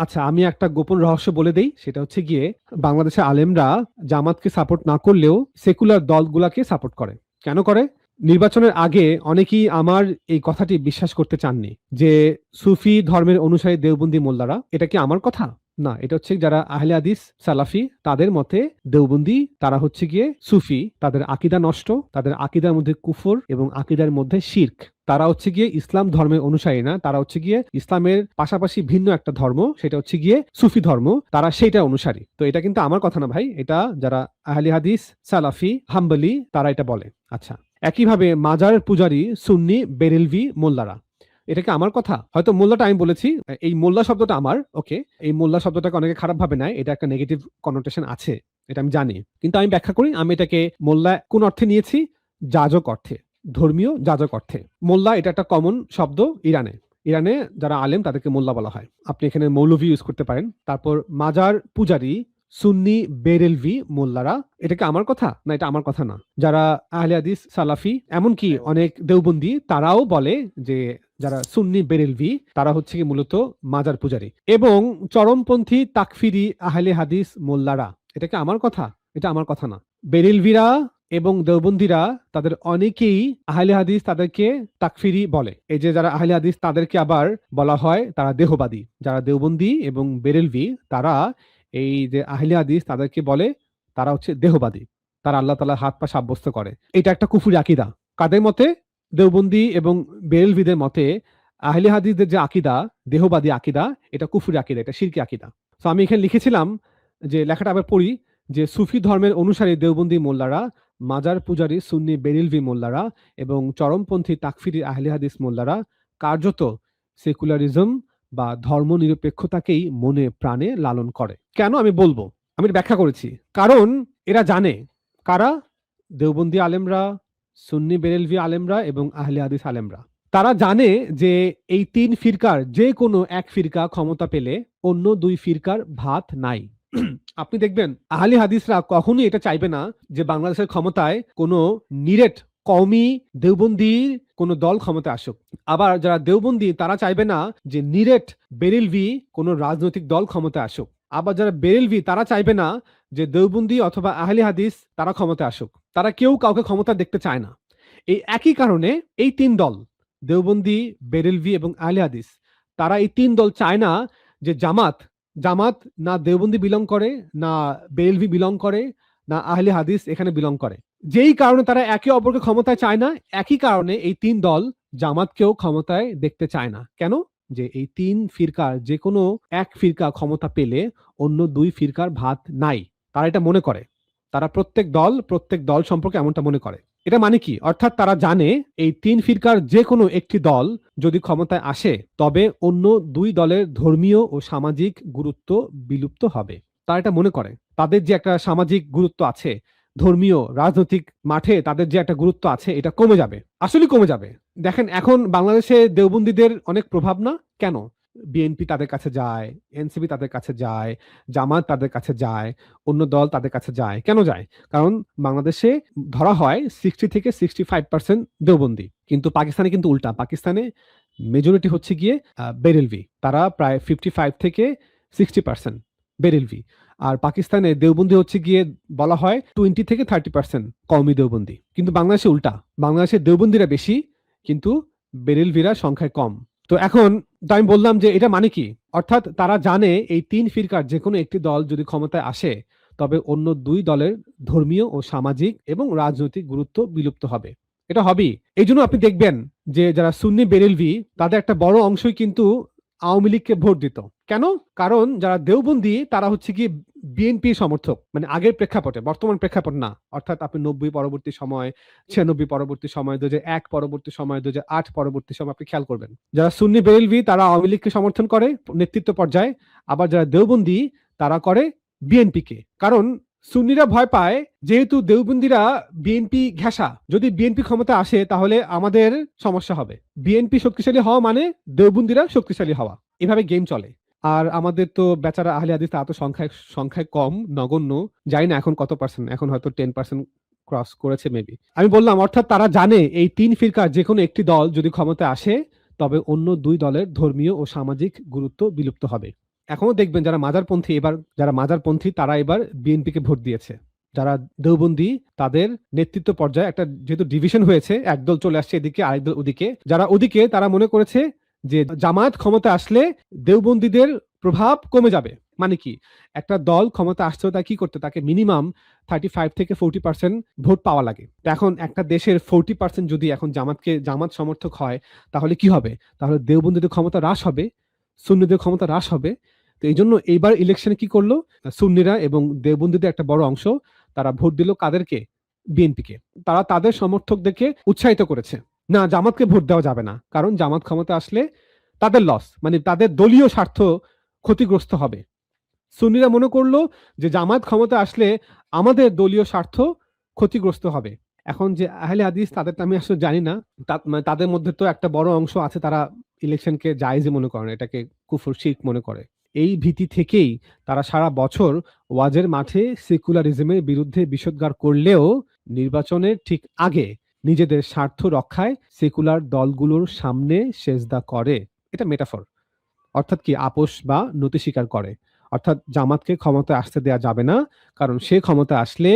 আচ্ছা, আমি একটা গোপন রহস্য বলে দেই। সেটা হচ্ছে গিয়ে বাংলাদেশের আলেমরা জামাতকে সাপোর্ট না করলেও সেকুলার দলগুলাকে সাপোর্ট করে। কেন করে? নির্বাচনের আগে অনেকেই আমার এই কথাটি বিশ্বাস করতে চাননি যে সুফি ধর্মের অনুসারী দেওবন্দি মোল্লারা, এটা কি আমার কথা? না, এটা হচ্ছে যারা আহলে হাদিস সালাফি তাদের মতে দেওবন্দি তারা হচ্ছে গিয়ে সুফি, তাদের আকীদা নষ্ট, তাদের আকীদার মধ্যে কুফর এবং আকীদার মধ্যে শিরক। তারা হচ্ছে গিয়ে ইসলাম ধর্মের অনুসারী না, তারা হচ্ছে গিয়ে ইসলামের পাশাপাশি ভিন্ন একটা ধর্ম, সেটা হচ্ছে গিয়ে সুফি ধর্ম, তারা সেইটা অনুসারী। তো এটা কিন্তু আমার কথা না ভাই, এটা যারা আহলে হাদিস সালাফি হাম্বলি তারা এটা বলে। আচ্ছা, একইভাবে মাজার পূজারী সুন্নি বেরেলভি মোল্লারা, এটা কি আমার কথা? হয়তো মোল্লাটা আমি বলেছি, এই মোল্লা শব্দটা আমার, ওকে, এই মোল্লা শব্দটাকে অনেকে খারাপ ভাবে নেয়, এটা একটা নেগেটিভ কনোটেশন আছে, এটা আমি জানি, কিন্তু আমি ব্যাখ্যা করি আমি এটাকে মোল্লা কোন অর্থে নিয়েছি, যাজক অর্থে, ধর্মীয় যাজক অর্থে। মোল্লা এটা একটা কমন শব্দ ইরানে, ইরানে যারা আলেম তাদেরকে মোল্লা বলা হয়, আপনি এখানে মৌলভী ইউজ করতে পারেন। তারপর মাজার পূজারী সুন্নি বেরেলভি মোল্লারা, এটা কি আমার কথা? না, এটা আমার কথা না। যারা আহলে হাদিস সালাফি এমনকি অনেক দেওবন্দি তারাও বলে যে যারা সুন্নি বেরেলভি তারা হচ্ছে কি মূলত মাজার পূজারী, এবং চরমপন্থী তাকফিরি আহলে হাদিস মোল্লারা, এটা কি আমার কথা? এটা আমার কথা না। বেরেলভিরা এবং দেওবন্দিরা তাদের অনেকেই আহলে হাদিস তাদেরকে তাকফিরি বলে। এই যে যারা আহলে হাদিস তাদেরকে আবার বলা হয় তারা দেহবাদী। যারা দেওবন্দি এবং বেরেলভি তারা এই যে আহলে হাদিস তাদেরকে বলে তারা হচ্ছে দেহবাদী, তারা আল্লাহ তাআলার হাত পা সাব্যস্ত করে। এটা একটা কুফরি আকীদা। কাদের মতে? দেওবন্দি এবং বেরেলভিদের মতে আহলে হাদিসদের যে আকীদা, দেহবাদী আকীদা, এটা কুফরি আকীদা, এটা শিরকি আকীদা। তো আমি এখানে লিখেছিলাম যে লেখাটা আবার পড়ি, যে সুফি ধর্মের অনুসারী দেওবন্দি মোল্লারা, মাজার পূজারী সুন্নি বেরেলভি মোল্লারা এবং চরমপন্থী তাকফিরি আহলে হাদিস মোল্লারা কার্যত সেকুলারিজম বা ধর্মনিরপেক্ষতাকেই মনে প্রাণে লালন করে। কেন আমি বলবো, আমি ব্যাখ্যা করেছি। কারণ এরা জানে, কারা? দেওবন্দি আলেমরা, সুন্নি বেরেলভি আলেমরা এবং আহলে হাদিস আলেমরা, তারা জানে যে এই তিন ফিরকার যে কোনো এক ফিরকা ক্ষমতা পেলে অন্য দুই ফিরকার ভাত নাই। আপনি দেখবেন আহলে হাদিসরা কখনোই এটা চাইবে না যে বাংলাদেশের ক্ষমতায় কোনো নিরেট কওমি দেওবন্দি কোনো দল ক্ষমতা আসুক। আবার যারা দেওবন্দি তারা চাইবে না যে নিরেট বেরেলভি কোনো রাজনৈতিক দল ক্ষমতা আসুক। আবার যারা বেরেলভি তারা চাইবে না যে দেওবন্দি অথবা আহলে হাদিস তারা ক্ষমতা আসুক। তারা কেউ কাউকে ক্ষমতা দেখতে চায় না। এই একই কারণে এই তিন দল, দেওবন্দি, বেরেলভি এবং আহলে হাদিস, তারা এই তিন দল চায় না যে জামাত না দেওবন্দি বিলং করে, না বেরেলভি বিলং করে, না আহলে হাদিস এখানে বিলং করে। যেই কারণে তারা একে অপরকে ক্ষমতায় চায় না, একই কারণে এই তিন দল জামাতকেও ক্ষমতায় দেখতে চায় না। কেন? যে এই তিন ফিরকার যে কোনো এক ফিরকা ক্ষমতা পেলে অন্য দুই ফিরকার ভাত নাই, তারা এটা মনে করে। তারা প্রত্যেক দল সম্পর্কে এমনটা মনে করে। এটা মানে কি? অর্থাৎ তারা জানে এই তিন ফিরকার যে কোনো একটি দল যদি ক্ষমতায় আসে তবে অন্য দুই দলের ধর্মীয় ও সামাজিক গুরুত্ব বিলুপ্ত হবে। তারা এটা মনে করে। তাদের যে একটা সামাজিক গুরুত্ব আছে, ধর্মীয় রাজনৈতিক মাঠে তাদের যে একটা গুরুত্ব আছে, এটা কমে যাবে, আসলে কমে যাবে। দেখেন এখন বাংলাদেশে দেওবন্দীদের অনেক প্রভাব না? কেন? বিএনপি তাদের কাছে যায়, এনসিপি তাদের কাছে যায়, জামাত তাদের কাছে যায়, অন্য দল তাদের কাছে যায়। কেন যায়? কারণ বাংলাদেশে ধরা হয় 60 থেকে 65% দেওবন্দি, কিন্তু পাকিস্তানে কিন্তু উল্টা। পাকিস্তানে মেজরিটি হচ্ছে গিয়ে বেরেলভি, তারা প্রায় 55 থেকে 60% বেরেলভি। আর পাকিস্তানে দেওবন্দি হচ্ছে গিয়ে বলা হয় 20 থেকে 30% কওমি দেওবন্দি। কিন্তু বাংলাদেশে উল্টা, বাংলাদেশে দেওবন্দিরা বেশি কিন্তু বেরেলভিরা সংখ্যায় কম। তো এখন আমি বললাম যে এটা মানে কি? অর্থাৎ তারা জানে এই তিন ফিরকার যে কোনো একটি দল যদি ক্ষমতায় আসে তবে অন্য দুই দলের ধর্মীয় ও সামাজিক এবং রাজনৈতিক গুরুত্ব বিলুপ্ত হবে। এটা হবেই। এই জন্য আপনি দেখবেন যে যারা সুন্নি বেরেলভি তাদের একটা বড় অংশই কিন্তু আওয়ামী লীগকে ভোট দিত। কেন? কারণ যারা দেওবন্দি তারা হচ্ছে কি বিএনপি সমর্থক, মানে আগের প্রেক্ষাপটে, বর্তমান প্রেক্ষাপট না। অর্থাৎ আপনি 90 পরবর্তী সময়, 96 পরবর্তী সময়, 2001 পরবর্তী সময়, 2008 পরবর্তী সময় আপনি খেয়াল করবেন যারা সুন্নি বেরেলভি তারা আওয়ামী লীগকে সমর্থন করে নেতৃত্ব পর্যায়ে, আবার যারা দেওবন্দি তারা করে বিএনপিকে। কারণ সুন্নিরা ভয় পায় যেহেতু দেওবন্দিরা বিএনপি ঘেঁষা, যদি বিএনপি ক্ষমতা আসে তাহলে আমাদের সমস্যা হবে। বিএনপি শক্তিশালী হওয়া মানে দেওবন্দিরা শক্তিশালী হওয়া, এভাবে গেম চলে। আর আমাদের তো বেচারা আহলে হাদিস তারা তো সংখ্যায় কম, নগণ্য, জানি না এখন কত পার্সেন্ট, এখন হয়তো 10% ক্রস করেছে মেবি। আমি বললাম অর্থাৎ তারা জানে এই তিন ফিরকার যে কোনো একটি দল যদি ক্ষমতায় আসে তবে অন্য দুই দলের ধর্মীয় ও সামাজিক গুরুত্ব বিলুপ্ত হবে। এখনো দেখবেন যারা মাজারপন্থী তারা এবার বিএনপিকে ভোট দিয়েছে। যারা দেওবন্দি তাদের নেতৃত্ব পর্যায়ে একটা যেহেতু ডিভিশন হয়েছে, একদল চলে আসছে এদিকে, আরেক দল ওদিকে। যারা ওদিকে তারা মনে করেছে যে জামায়াত ক্ষমতা আসলে দেওবন্দীদের প্রভাব কমে যাবে। মানে কি, একটা দল ক্ষমতা আসছে তা কি করতে, তাকে মিনিমাম 35 থেকে 40% ভোট পাওয়া লাগে। তো এখন একটা দেশের 40% যদি এখন জামাত সমর্থক হয়, তাহলে কি হবে? তাহলে দেওবন্দীদের ক্ষমতা হ্রাস হবে, সুন্নিদের ক্ষমতা হ্রাস হবে। তো এই জন্য এইবার ইলেকশনে কি করলো, সুন্নিরা এবং দেওবন্দীদের একটা বড় অংশ তারা ভোট দিল কাদেরকে? বিএনপিকে। তারা তাদের সমর্থকদেরকে উৎসাহিত করেছে, না জামাতকে ভোট দেওয়া যাবে না, কারণ জামাত ক্ষমতা আসলে তাদের লস, মানে তাদের দলীয় স্বার্থ ক্ষতিগ্রস্ত হবে। সুন্নিরা মনে করলো যে জামাত ক্ষমতা আসলে আমাদের দলীয় স্বার্থ ক্ষতিগ্রস্ত হবে। এখন যে আহলে হাদিস তাদের তো আমি আসলে জানি না, মানে তাদের মধ্যে তো একটা বড় অংশ আছে তারা ইলেকশনকে জায়েজই মনে করে না, এটাকে কুফর শিরক মনে করে। এই ভীতি থেকেই তারা সারা বছর ওয়াজের মাঠে সেকুলারিজমের বিরুদ্ধে বিষোদ্গার করলেও নির্বাচনের ঠিক আগে নিজেদের স্বার্থ রক্ষায় সেকুলার দলগুলোর সামনে সেজদা করে। এটা মেটাফর, অর্থাৎ কি আপোষ বা নতি স্বীকার করে। অর্থাৎ জামাতকে ক্ষমতায় আসতে দেয়া যাবে না, কারণ সে ক্ষমতা আসলে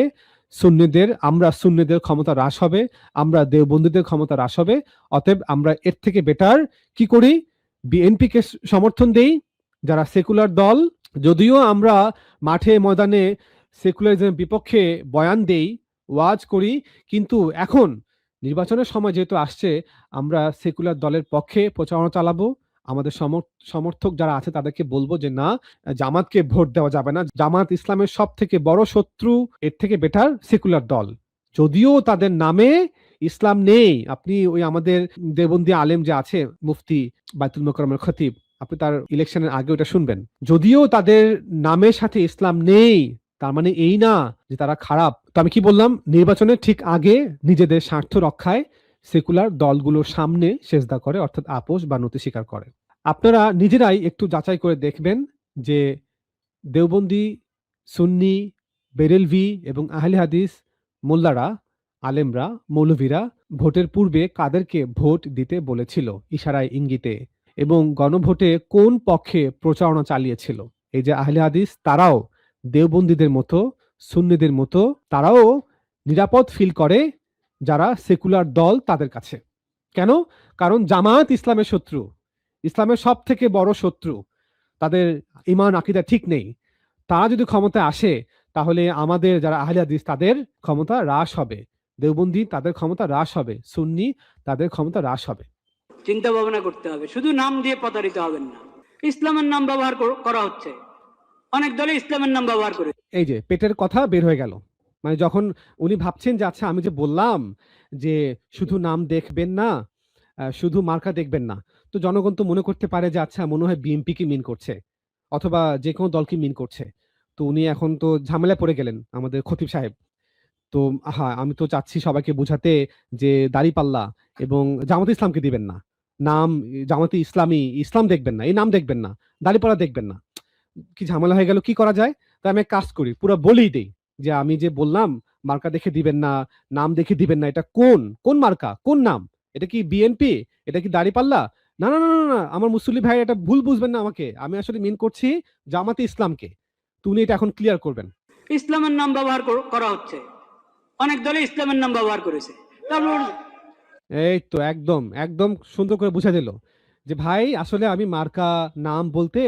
সুন্নিদের ক্ষমতা হ্রাস হবে, আমরা দেওবন্দীদের ক্ষমতা হ্রাস হবে। অতএব আমরা এর থেকে বেটার কি করি, বিএনপিকে সমর্থন দেই, যারা সেকুলার দল। যদিও আমরা মাঠে ময়দানে সেকুলারিজমের বিপক্ষে বয়ান দেই, ওয়াজ করি, কিন্তু এখন নির্বাচনের সময় যেহেতু আসছে, আমরা সেকুলার দলের পক্ষে প্রচারণা চালাবো। আমাদের সমর্থক যারা আছে তাদেরকে বলবো যে না, জামাতকে ভোট দেওয়া যাবে না, জামাত ইসলামের সব থেকে বড় শত্রু, এর থেকে বেটার সেকুলার দল। যদিও তাদের নামে ইসলাম নেই। আপনি ওই আমাদের দেওবন্দি আলেম যে আছে মুফতি বাইতুল মোকাররমের খতিব, আপনি তার ইলেকশনের আগে ওটা শুনবেন। যদিও তাদের নামের সাথে ইসলাম নেই, তার মানে এই না যে তারা খারাপ। তো আমি কি বললাম, নির্বাচনের ঠিক আগে নিজেদের স্বার্থ রক্ষায় সেকুলার দলগুলোর সামনে সেজদা করে, অর্থাৎ আপোষ বা নতি স্বীকার করে। আপনারা নিজেরাই একটু যাচাই করে দেখবেন যে দেওবন্দি, সুন্নি, বেরেলভি এবং আহলে হাদিস মোল্লারা, আলেমরা, মৌলভীরা ভোটের পূর্বে কাদেরকে ভোট দিতে বলেছিল ইশারায় ইঙ্গিতে, এবং গণভোটে কোন পক্ষে প্রচারণা চালিয়েছিল। এই যে আহলে হাদিস, তারাও দেওবন্দীদের মতো, সুন্নিদের মতো তারাও নিরাপদ ফিল করে যারা সেকুলার দল তাদের কাছে। কেন? কারণ জামায়াত ইসলামের শত্রু, ইসলামের সব থেকে বড় শত্রু। তাদের ঈমান আকীদা ঠিক নেই। তারা যদি ক্ষমতায় আসে, তাহলে আমাদের যারা আহলে হাদিস তাদের ক্ষমতা হ্রাস হবে, দেওবন্দি তাদের ক্ষমতা হ্রাস হবে, সুন্নি তাদের ক্ষমতা হ্রাস হবে। চিন্তা ভাবনা করতে হবে, শুধু নাম দিয়ে প্রতারিত হবেন না। ইসলামের নাম ব্যবহার করা হচ্ছে, অনেক দলে ইসলামের নাম ব্যবহার করে। এই যে পেটের কথা বের হয়ে গেল, মানে যখন উনি ভাবছেন যে আচ্ছা আমি যে বললাম যে শুধু নাম দেখবেন না, শুধু মার্কা দেখবেন না, তো জনগণ তো মনে করতে পারে যে আচ্ছা মনে হয় বিএনপি কি মিন করছে, অথবা যে কোনো দলকে মিন করছে। তো উনি এখন তো ঝামেলায় পড়ে গেলেন আমাদের খতিব সাহেব। তো হ্যাঁ, আমি তো চাচ্ছি সবাইকে বুঝাতে যে দাঁড়িপাল্লা এবং জামাতে ইসলামকে দিবেন না, নাম জামাতে ইসলামী, ইসলাম দেখবেন না, এই নাম দেখবেন না, দাঁড়িপাল্লা দেখবেন না। কি ঝামেলা হয়ে গেল, কি করা যায়? তাই আমি এক কাজ করি, পুরো বলেই দেই যে আমি যে বললাম মার্কা দেখে দিবেন না, নাম দেখে দিবেন না, এটা কোন কোন মার্কা, কোন নাম? এটা কি বিএনপি? এটা কি দাঁড়িপাল্লা? না না না না না, আমার মুসল্লি ভাই এটা ভুল বুঝবেন না আমাকে, আমি আসলে মিন করছি জামাতে ইসলামকে। তুমি এটা এখন ক্লিয়ার করবেন। ইসলামের নাম ব্যবহার করা হচ্ছে, অনেক দলে ইসলামের নাম ব্যবহার করেছে। তারপর এই তো একদম একদম সুন্দর করে বুঝা দিল যে ভাই আসলে আমি মার্কা নাম বলতে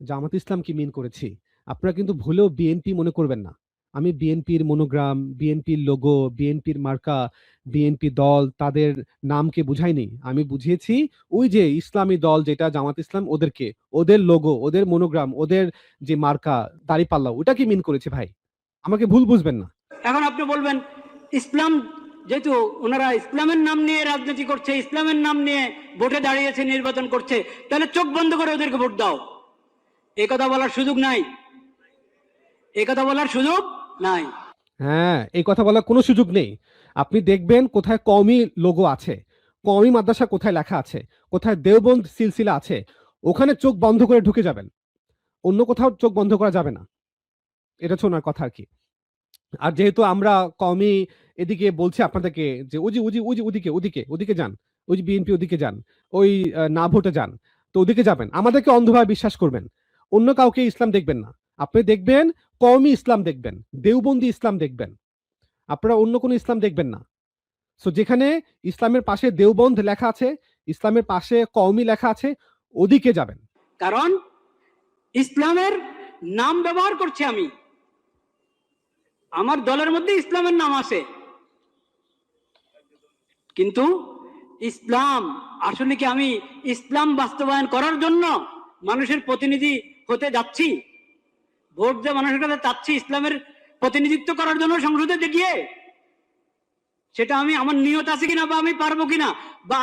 জামাত ইসলাম কি মিন করেছি। আপনারা কিন্তু ভুলেও বিএনপি মনে করবেন না। আমি বিএনপির মনোগ্রাম, বিএনপির লোগো, বিএনপির মার্কা, বিএনপি দল তাদের নামকে বুঝাইনি। আমি বুঝিয়েছি ওই যে ইসলামী দল যেটা জামাত ইসলাম, ওদেরকে, ওদের লোগো, ওদের মনোগ্রাম, ওদের যে মার্কা দাঁড়িপাল্লা, ওটাকে মিন করেছে ভাই। আমাকে ভুল বুঝবেন না। এখন আপনি বলবেন ইসলাম, যেহেতু ওনারা ইসলামের নাম নিয়ে রাজনীতি করছে, ইসলামের নাম নিয়ে ভোটে দাঁড়িয়েছে, নির্বাচন করছে, তাহলে চোখ বন্ধ করে ওদেরকে ভোট দাও। এই কথা বলার সুযোগ নাই, এই কথা বলার সুযোগ নাই। হ্যাঁ, এই কথা বলার কোনো সুযোগ নেই। আপনি দেখবেন কোথায় কওমি লোগো আছে, কওমি মাদ্রাসা কোথায় লেখা আছে, কোথায় দেওবন্দ সিলসিলা আছে, ওখানে চোখ বন্ধ করে ঢুকে যাবেন। অন্য কোথাও চোখ বন্ধ করা যাবে না। এটা হচ্ছে ওনার কথা আর কি। আর যেহেতু আমরা কওমি এদিকে বলছি আপনাদেরকে যে ওজি ওজি ওজি ওদিকে ওদিকে ওদিকে যান, ওই যে বিএনপি ওদিকে যান, ওই না ভোটে যান, তো ওদিকে যাবেন, আমাদেরকে অন্ধভাবে বিশ্বাস করবেন। অন্য কাউকে ইসলাম দেখবেন না, আপনি দেখবেন কওমি ইসলাম দেখবেন, দেওবন্দি ইসলাম দেখবেন, আপনারা অন্য কোনো ইসলাম দেখবেন না। সো যেখানে ইসলামের পাশে দেওবন্দ লেখা আছে, ইসলামের পাশে কওমি লেখা আছে, ওদিকে যাবেন। কারণ ইসলামের নাম ব্যবহার করছি আমি, আমার দলের মধ্যে ইসলামের নাম আছে, কিন্তু ইসলাম আসলে কি আমি ইসলাম বাস্তবায়ন করার জন্য মানুষের প্রতিনিধি হতে যাচ্ছি, ভোট দিয়ে মানুষের কাছে চাচ্ছি ইসলামের প্রতিনিধিত্ব করার জন্য সংসদে গিয়ে, সেটা আমি আমার নিয়ত আছে কিনা, বা আমি পারবো কিনা, বা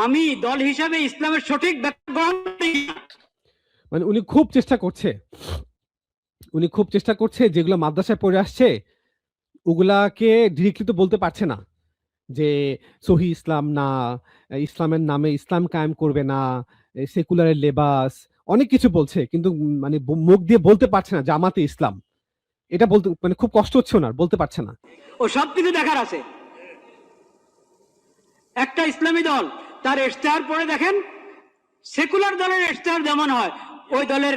আমি দল হিসাবে ইসলামের সঠিক ব্যাখ্যা গ্রহণ করি কিনা। মানে উনি খুব চেষ্টা করছে, যেগুলো মাদ্রাসায় পড়ে আসছে ওগুলাকে ডিরেক্টলি তো বলতে পারছে না যে সহি ইসলাম না, ইসলামের নামে ইসলাম কায়েম করবে না, সেকুলারের লেবাস, অনেক কিছু বলছে, কিন্তু মানে মুখ দিয়ে বলতে পারছে না জামাতে ইসলাম। এটা বলতে মানে খুব কষ্ট হচ্ছে ওনার, বলতে পারছে না। ও সব কিছু দেখার আছে। একটা ইসলামী দল তার ইশতেহার পড়ে দেখেন, সেকুলার দলের ইশতেহার যেমন হয় ওই দলের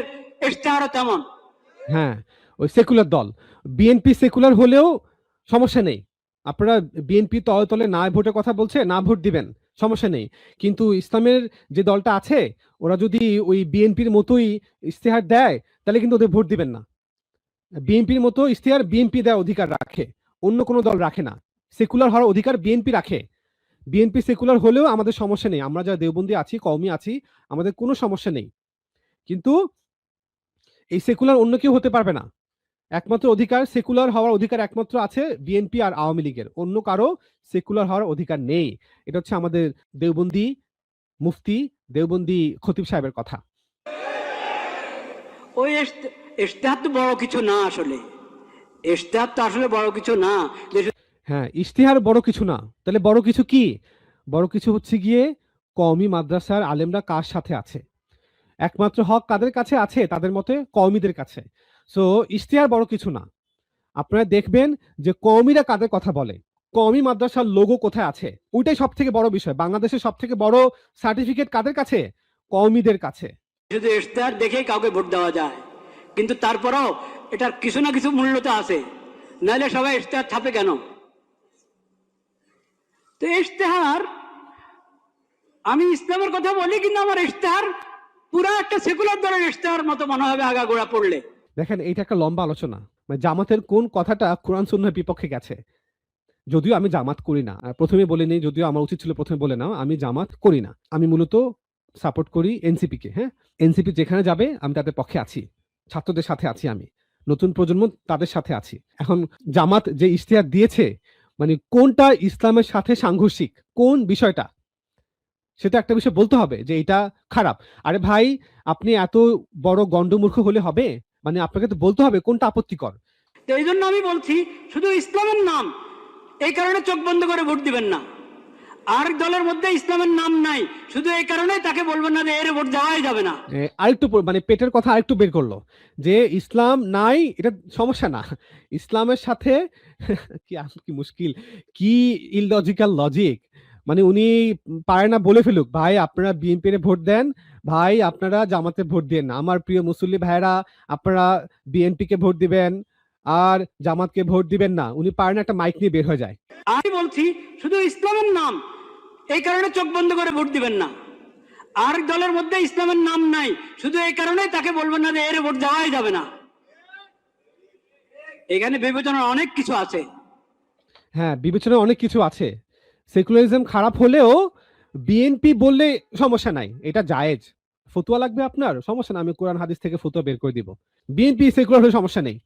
ইশতেহারও তেমন। হ্যাঁ, ওই সেকুলার দল, বিএনপি সেকুলার হলেও সমস্যা নেই, আপনারা বিএনপি তলে তলে না ভোটের কথা বলছে, না ভোট দিবেন, সমস্যা নেই। কিন্তু ইসলামের যে দলটা আছে ওরা যদি ওই বিএনপির মতোই ইশতেহার দেয় তাহলে কিন্তু ওদের ভোট দিবেন না। বিএনপির মতো ইশতেহার বিএনপি দেওয়ার অধিকার রাখে, অন্য কোনো দল রাখে না। সেকুলার হওয়ার অধিকার বিএনপি রাখে। বিএনপি সেকুলার হলেও আমাদের সমস্যা নেই, আমরা যারা দেওবন্দি আছি, কওমি আছি, আমাদের কোনো সমস্যা নেই। কিন্তু এই সেকুলার অন্য কেউ হতে পারবে না। একমাত্র অধিকার, সেকুলার হওয়ার অধিকার একমাত্র আছে বিএনপি আর আওয়ামী লীগের, অন্য কারো সেকুলার হওয়ার অধিকার নেই। এটা হচ্ছে আমাদের দেওবন্দি মুফতি, দেওবন্দি খতিব সাহেবের কথা। ওই ইশতেহার তো বড় কিছু না, আসলে ইশতেহার তো আসলে বড় কিছু না। হ্যাঁ, ইশতেহার বড় কিছু না, তাহলে বড় কিছু কি? বড় কিছু হচ্ছে গিয়ে কওমি মাদ্রাসার আলেমরা কার সাথে আছে, একমাত্র হক কাদের কাছে আছে, তাদের মতে কওমিদের কাছে। সো ইশতেহার বড় কিছু না। আপনারা দেখবেন যে কওমিরা কাদের কথা বলে, কওমি মাদ্রাসার লোগো কোথায় আছে, ওইটাই সব থেকে বড় বিষয়। বাংলাদেশের সব থেকে বড় সার্টিফিকেট কাদের কাছে? কওমিদের কাছে। শুধু ইশতেহার দেখেই কাউকে ভোট দেওয়া যায়, কিন্তু তারপরেও এটার কিছু না কিছু মূল্য তো আছে, নাহলে সবাই ইশতেহার ছাপে কেন? তো ইশতেহার, আমি ইসলামের কথা বলি কিন্তু আমার ইশতেহার পুরো একটা সেকুলার দলের ইশতেহার মতো মনে হবে আগাগোড়া পড়লে। দেখেন, এইটা একটা লম্বা আলোচনা, মানে জামাতের কোন কথাটা কোরআন সুন্নাহর বিপক্ষে গেছে। যদিও আমি জামাত করি না, প্রথমে বলে নেই, যদিও আমার উচিত ছিল প্রথমে বলে নাও, আমি জামাত করি না, আমি মূলত সাপোর্ট করি এনসিপি কে। হ্যাঁ, এনসিপি যেখানে যাবে আমি তাদের পক্ষে আছি, ছাত্রদের সাথে আছি, আমি নতুন প্রজন্ম তাদের সাথে আছি। এখন জামাত যে ইশতেহার দিয়েছে, মানে কোনটা ইসলামের সাথে সাংঘর্ষিক, কোন বিষয়টা, সেটা একটা বিষয় বলতে হবে যে এটা খারাপ। আরে ভাই, আপনি এত বড় গন্ডমূর্খ হলে হবে? মানে আপনাকে তো বলতে হবে কোনটা আপত্তিকর। তো এই জন্য আমি বলছি, শুধু ইসলামের নাম, এই কারণে চোখ বন্ধ করে ভোট দিবেন না। আর দলের মধ্যে ইসলামের নাম নাই, শুধু এই কারণে তাকে বলবেন না যে এর ভোট দেওয়াই যাবে না। আরেকটু মানে পেটের কথা আরেকটু বের করলো যে ইসলাম নাই, এটা সমস্যা না, ইসলামের সাথে কি কি মুশকিল, কি ইললজিক্যাল লজিক। মানে উনি পারে না বলে ফেলুক, ভাই আপনারা বিএনপি রে ভোট দেন, ভাই আপনারা জামাতে ভোট দেন না, আমার প্রিয় মুসল্লি ভাইরা আপনারা বিএনপি কে ভোট দিবেন আর জামাতকে ভোট দিবেন না। উনি পারে না একটা মাইক নিয়ে বের হয়ে যায়। আমি বলছি শুধু ইসলামের নাম, এই কারণে চোখ বন্ধ করে ভোট দিবেন না। আর দলের মধ্যে ইসলামের নাম নাই, শুধু এই কারণে তাকে বলবেন না যে এর ভোট দেওয়াই যাবে না। এখানে বিবেচনার অনেক কিছু আছে। হ্যাঁ, বিবেচনায় অনেক কিছু আছে। সেকুলারিজম খারাপ হলেও বিএনপি বললে সমস্যা নাই, এটা জায়েজ। ফতুয়া লাগবে আপনার, সমস্যা না, আমি কোরআন হাদিস থেকে ফতুয়া বের করে দিব। বিএনপি সেকুলার হলে সমস্যা নেই।